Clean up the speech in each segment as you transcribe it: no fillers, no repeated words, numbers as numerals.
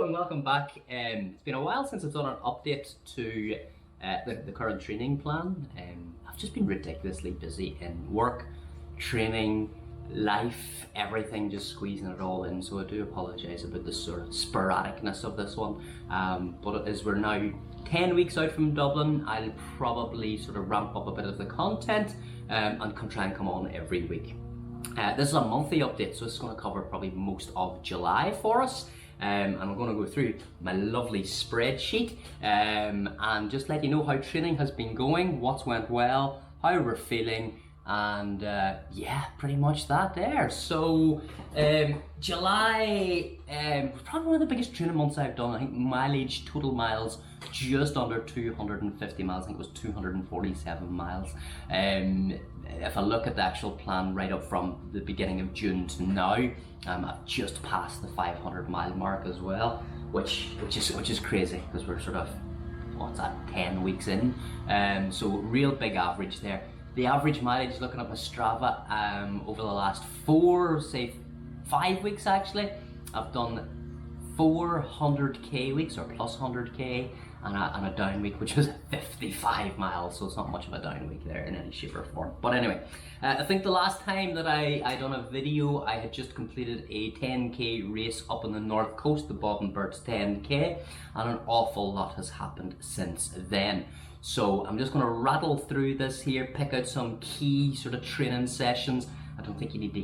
and welcome back. It's been a while since I've done an update to the current training plan. I've just been ridiculously busy in work, training, life, everything, just squeezing it all in, so I do apologise about the sort of sporadicness of this one, but as we're now 10 weeks out from Dublin, I'll probably sort of ramp up a bit of the content and try and come on every week. This is a monthly update, so it's going to cover probably most of July for us, and I'm going to go through my lovely spreadsheet and just let you know how training has been going, what's went well, how we're feeling, and yeah, pretty much that there. So July was probably one of the biggest training months I've done. I think mileage, total miles, just under 250 miles. I think it was 247 miles. If I look at the actual plan right up from the beginning of June to now, I've just passed the 500 mile mark as well, which is crazy because we're sort of, what's that, 10 weeks in. So real big average there. The average mileage, looking at my Strava, over the last 5 weeks actually, I've done 400k weeks or plus 100k and a down week, which was 55 miles, so it's not much of a down week there in any shape or form. But anyway, I think the last time that I done a video, I had just completed a 10k race up on the north coast, the Bob and Bert's 10k, and an awful lot has happened since then. So I'm just going to rattle through this here, pick out some key sort of training sessions. I don't think you need to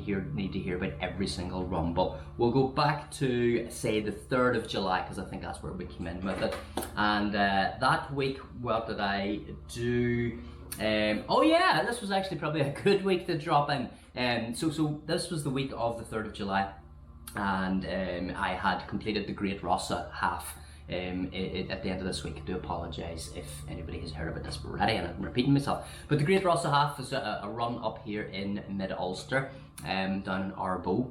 hear about every single run, but we'll go back to, say, the 3rd of July, because I think that's where we came in with it. And that week, what did I do? Oh yeah, this was actually probably a good week to drop in. So this was the week of the 3rd of July, and I had completed the Great Rossa half. At the end of this week. I do apologise if anybody has heard about this already and I'm repeating myself, but the Great Rossa Half is a run up here in mid-Ulster, down in Arbo.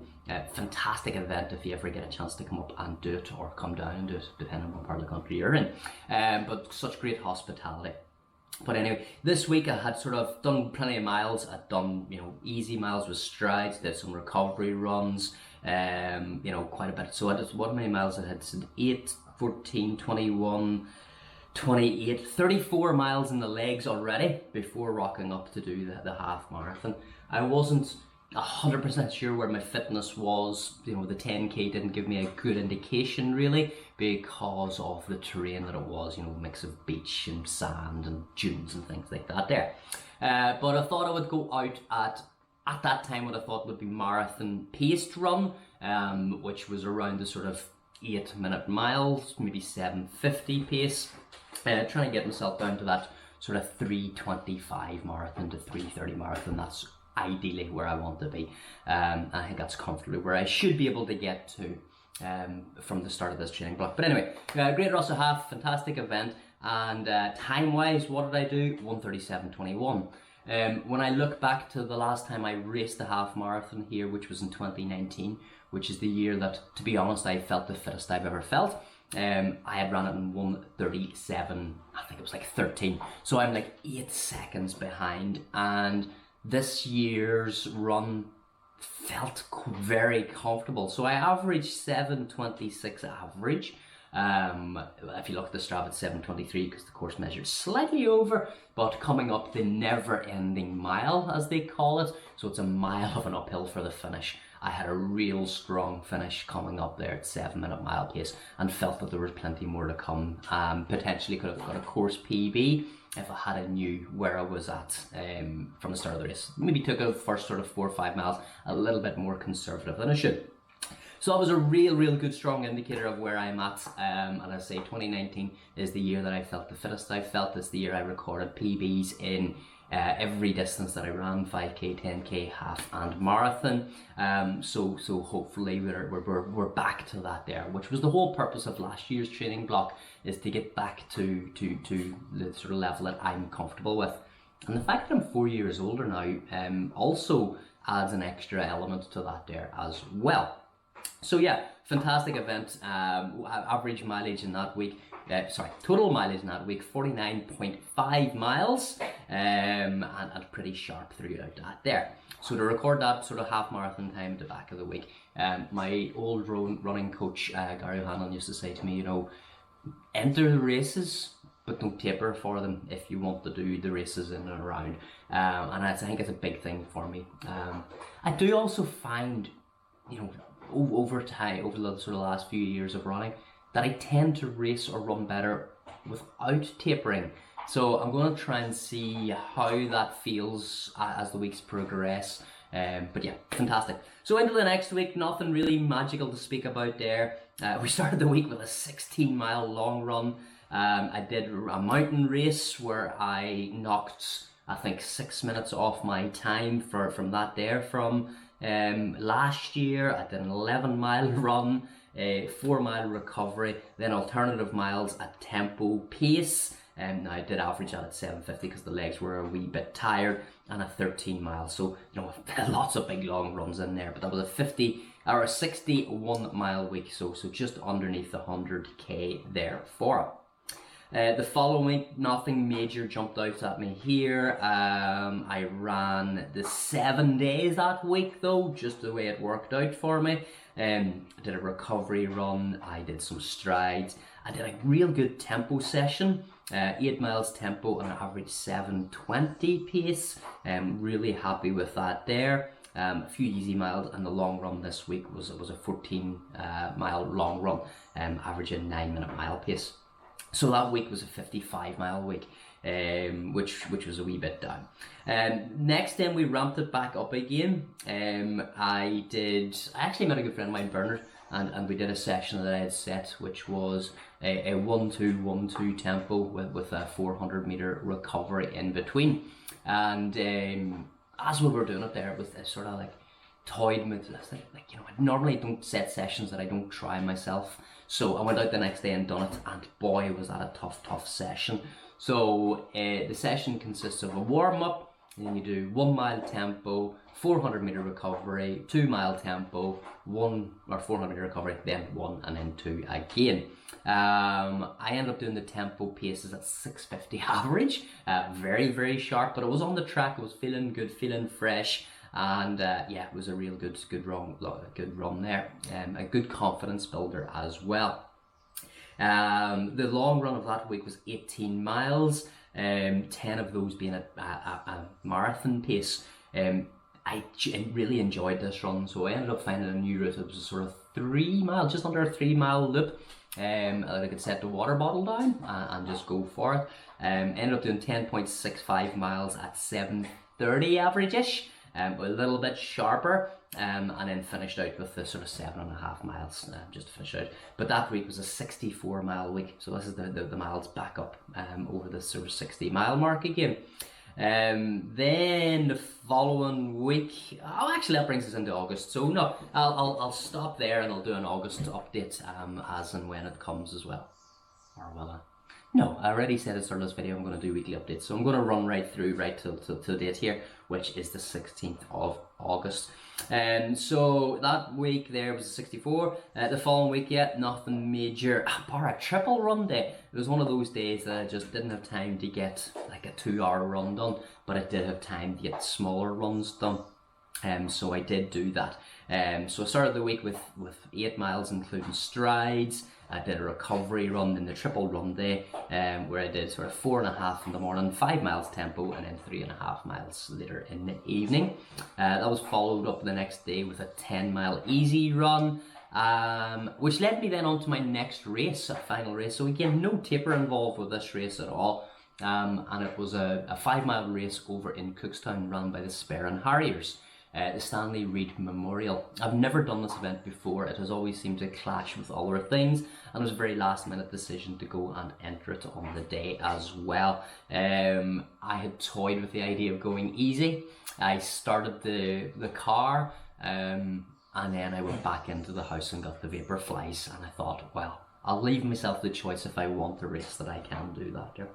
Fantastic event if you ever get a chance to come up and do it, or come down and do it, depending on what part of the country you're in. But such great hospitality. But anyway, this week I had sort of done plenty of miles. I'd done, easy miles with strides, did some recovery runs, quite a bit. So I did, what many miles I had? 8, 14, 21, 28, 34 miles in the legs already before rocking up to do the half marathon. I wasn't 100% sure where my fitness was. The 10k didn't give me a good indication really, because of the terrain that it was, mix of beach and sand and dunes and things like that there. But I thought I would go out at that time what I thought would be marathon paced run, which was around the sort of 8-minute miles, maybe 7:50 pace, trying to get myself down to that sort of 3:25 marathon to 3:30 marathon. That's ideally where I want to be. I think that's comfortably where I should be able to get to from the start of this training block. But anyway, Great Rossa Half, fantastic event, and time wise, what did I do? 1:37:21. When I look back to the last time I raced a half marathon here, which was in 2019, which is the year that, to be honest, I felt the fittest I've ever felt. I had run it in 1:37, I think it was like 13. So I'm like 8 seconds behind, and this year's run felt very comfortable. So I averaged 7:26 average. If you look at the Strava, it's 7:23 because the course measured slightly over, but coming up the never-ending mile, as they call it. So it's a mile of an uphill for the finish. I had a real strong finish coming up there at 7-minute mile pace, and felt that there was plenty more to come. Potentially could have got a course PB if I had knew where I was at from the start of the race. Maybe took a first sort of 4 or 5 miles a little bit more conservative than I should. So that was a real good strong indicator of where I'm at, and I say 2019 is the year that I felt the fittest I've felt. It's the year I recorded PBs in every distance that I ran, 5k, 10k, half and marathon. So hopefully we're back to that there, which was the whole purpose of last year's training block, is to get back to the sort of level that I'm comfortable with. And the fact that I'm 4 years older now also adds an extra element to that there as well. So yeah, fantastic event. Average mileage in that week, total mileage in that week, 49.5 miles, and pretty sharp throughout that there. So to record that sort of half marathon time at the back of the week, my old running coach, Gary O'Hanlon, used to say to me, you know, enter the races, but don't taper for them if you want to do the races in and around. And I think it's a big thing for me. I do also find, you know, over time, over the sort of last few years of running, that I tend to race or run better without tapering. So I'm going to try and see how that feels as the weeks progress. But yeah, fantastic. So into the next week, nothing really magical to speak about there. We started the week with a 16-mile long run. I did a mountain race where I knocked, I think, 6 minutes off my time from that there from last year. I did an 11-mile run, a 4-mile recovery, then alternative miles at tempo pace. Now I did average that at 7:50 because the legs were a wee bit tired, and a 13 miles. So, you know, lots of big long runs in there. But that was a 61-mile week, so just underneath the 100k there for it. The following week, nothing major jumped out at me here. I ran the 7 days that week though, just the way it worked out for me. I did a recovery run, I did some strides, I did a real good tempo session, 8 miles tempo and an average 7:20 pace. Really happy with that there. A few easy miles, and the long run this week was a 14 mile long run, averaging 9-minute mile pace. So that week was a 55-mile week, which was a wee bit down. Next then we ramped it back up again. I actually met a good friend of mine, Bernard, and we did a session that I had set, which was a 1-2-1-2 tempo with a 400-meter recovery in between. And as we were doing it there, with sort of like toyed with, like, you know, I normally don't set sessions that I don't try myself. So I went out the next day and done it, and boy was that a tough session. So the session consists of a warm-up, and then you do 1 mile tempo, 400-meter recovery, 2 mile tempo, 400-meter recovery, then 1 and then 2 again. I ended up doing the tempo paces at 6:50 average, very sharp, but it was on the track. I was feeling good, feeling fresh. And yeah, it was a real good run there, a good confidence builder as well. The long run of that week was 18 miles, 10 of those being a marathon pace. I really enjoyed this run, so I ended up finding a new route. It was a sort of 3 mile, just under a 3 mile loop. I could set the water bottle down and just go for it. Ended up doing 10.65 miles at 7:30 average-ish. A little bit sharper, and then finished out with the sort of 7.5 miles just to finish out. But that week was a 64-mile week, so this is the miles back up over the sort of 60-mile mark again. Then the following week, actually that brings us into August. So no, I'll stop there and I'll do an August update as and when it comes as well. Or will I? No, I already said at the start of this video I'm going to do weekly updates, so I'm going to run right through till the date here, which is the 16th of August. So that week there was a 64. The following week, yeah, nothing major, bar a triple run day. It was one of those days that I just didn't have time to get like a 2-hour run done, but I did have time to get smaller runs done. So I did do that. So I started the week with 8 miles including strides. I did a recovery run in the triple run day, where I did sort of 4.5 in the morning, 5 miles tempo, and then 3.5 miles later in the evening. That was followed up the next day with a 10-mile easy run, which led me then on to my next race, a final race. So again, no taper involved with this race at all. And it was a 5-mile race over in Cookstown run by the Spare and Harriers. The Stanley Reid Memorial. I've never done this event before. It has always seemed to clash with other things, and it was a very last minute decision to go and enter it on the day as well. I had toyed with the idea of going easy. I started the car, and then I went back into the house and got the vapor flies, and I thought, well, I'll leave myself the choice if I want to race that I can do that there.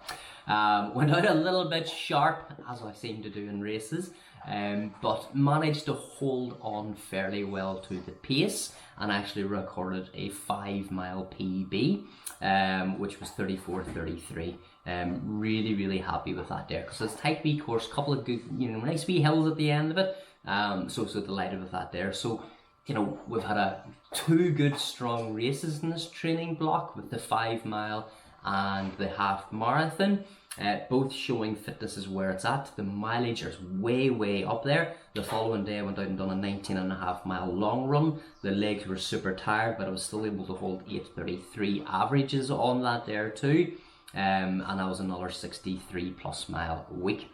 Went out a little bit sharp, as I seem to do in races, but managed to hold on fairly well to the pace and actually recorded a 5 mile PB, which was 34:33. Really happy with that there, because it's a tight wee course, couple of good, nice wee hills at the end of it. So delighted with that there. So, we've had two good strong races in this training block with the 5 mile and the half marathon, both showing fitness is where it's at. The mileage is way up there. The following day I went out and done a 19.5 mile long run. The legs were super tired, but I was still able to hold 8:33 averages on that there too. And that was another 63 plus mile week.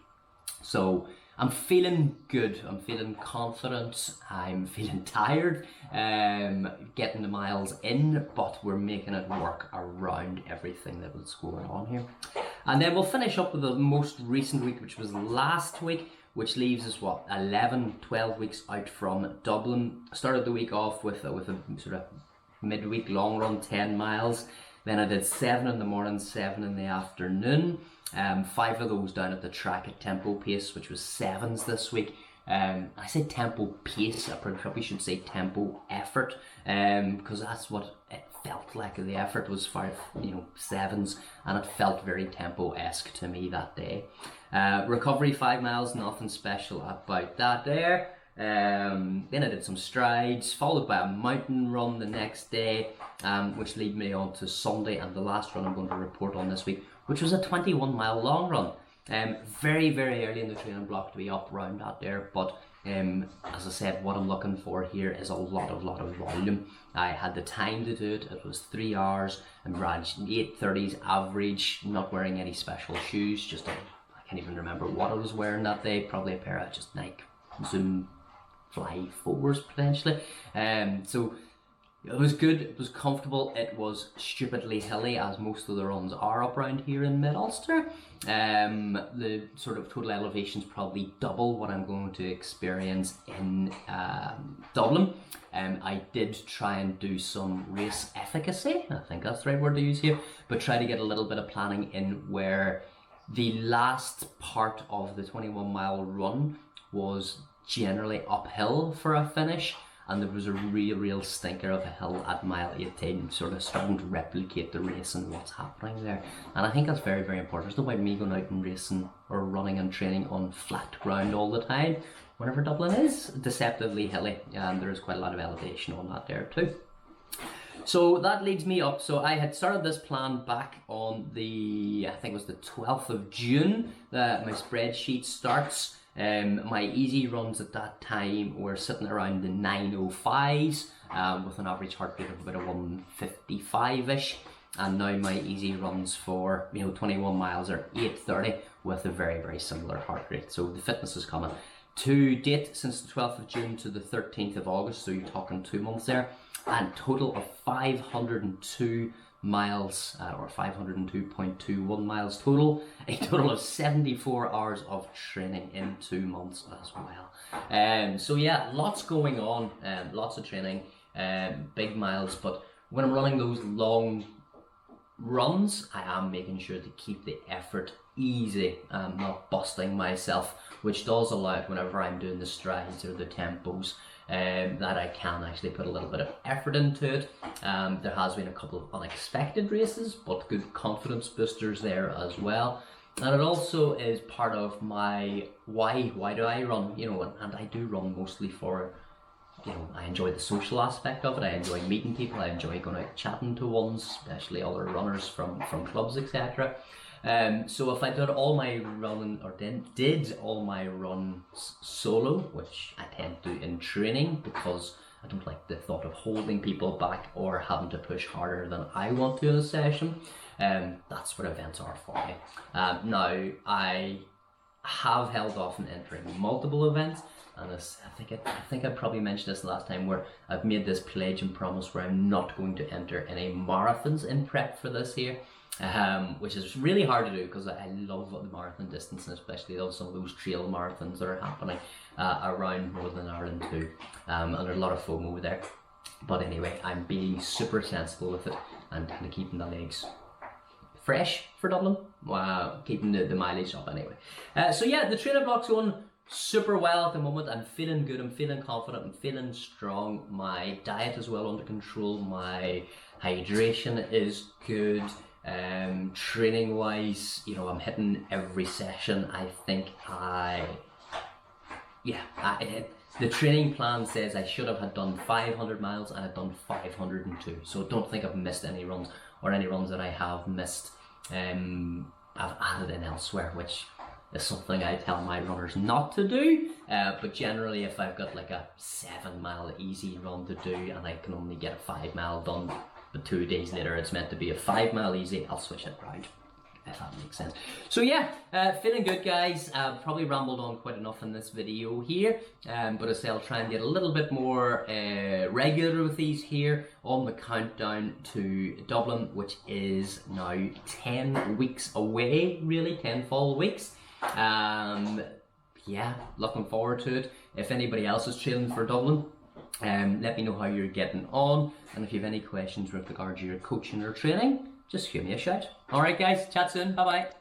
So I'm feeling good, I'm feeling confident, I'm feeling tired, getting the miles in, but we're making it work around everything that was going on here. And then we'll finish up with the most recent week, which was last week, which leaves us 12 weeks out from Dublin. Started the week off with a sort of midweek long run, 10 miles. Then I did 7 in the morning, 7 in the afternoon. 5 of those down at the track at tempo pace, which was 7s this week. I say tempo pace, I probably should say tempo effort, because that's what it felt like. The effort was 7s, and it felt very tempo-esque to me that day. Recovery 5 miles, nothing special about that there. Then I did some strides, followed by a mountain run the next day, which lead me on to Sunday, and the last run I'm going to report on this week, which was a 21 mile long run. Very early in the training block to be up around that there, but as I said, what I'm looking for here is a lot of volume. I had the time to do it. It was 3 hours and ran 8:30s average, not wearing any special shoes, just I can't even remember what I was wearing that day, probably a pair of just Nike Zoom Fly 4s potentially. So it was good, it was comfortable, it was stupidly hilly, as most of the runs are up around here in Mid-Ulster. The sort of total elevation is probably double what I'm going to experience in Dublin. I did try and do some race efficacy, I think that's the right word to use here, but try to get a little bit of planning in where the last part of the 21 mile run was generally uphill for a finish, and there was a real stinker of a hill at mile 18, sort of starting to replicate the race and what's happening there. And I think that's very important. There's no point me going out and racing or running and training on flat ground all the time whenever Dublin is deceptively hilly, and there is quite a lot of elevation on that there too. So that leads me up. So I had started this plan back on the, I think it was the 12th of June. My spreadsheet starts. My easy runs at that time were sitting around the 9:05s, with an average heart rate of about a 155-ish, and now my easy runs for 21 miles are 8:30 with a very similar heart rate. So the fitness is coming. To date, since the 12th of June to the 13th of August, so you're talking 2 months there, and total of 502 miles, or 502.21 miles total, a total of 74 hours of training in 2 months as well. So yeah, lots going on, lots of training, big miles, but when I'm running those long runs, I am making sure to keep the effort easy, not busting myself, which does allow it whenever I'm doing the strides or the tempos, that I can actually put a little bit of effort into it. There has been a couple of unexpected races, but good confidence boosters there as well. And it also is part of my why do I run, and I do run mostly for, I enjoy the social aspect of it. I enjoy meeting people, I enjoy going out chatting to ones, especially other runners from clubs, etc. So if I did all my running, or did all my runs solo, which I tend to do in training because I don't like the thought of holding people back or having to push harder than I want to in a session, that's what events are for me. Now, I have held off on entering multiple events, and I think I probably mentioned this last time, where I've made this pledge and promise where I'm not going to enter any marathons in prep for this year. Which is really hard to do because I love the marathon distance, and especially love some of those trail marathons that are happening around Northern Ireland too, and there's a lot of FOMO there. But anyway, I'm being super sensible with it and kind of keeping the legs fresh for Dublin, keeping the mileage up anyway. So yeah, the training block's going super well at the moment. I'm feeling good, I'm feeling confident, I'm feeling strong. My diet is well under control, my hydration is good. Training wise, you know, I'm hitting every session. I think the training plan says I should have had done 500 miles and I've done 502. So don't think I've missed any runs, or any runs that I have missed, I've added in elsewhere, which is something I tell my runners not to do. But generally, if I've got like a 7 mile easy run to do and I can only get a 5 mile done, but 2 days later it's meant to be a 5 mile easy, I'll switch it around, if that makes sense. So yeah, feeling good, guys. Probably rambled on quite enough in this video here, but as I say, I'll try and get a little bit more regular with these here on the countdown to Dublin, which is now 10 weeks away, really, 10 full weeks. Yeah, looking forward to it. If anybody else is training for Dublin, let me know how you're getting on, and if you have any questions with regard to your coaching or training, just give me a shout. Alright guys, chat soon, bye bye.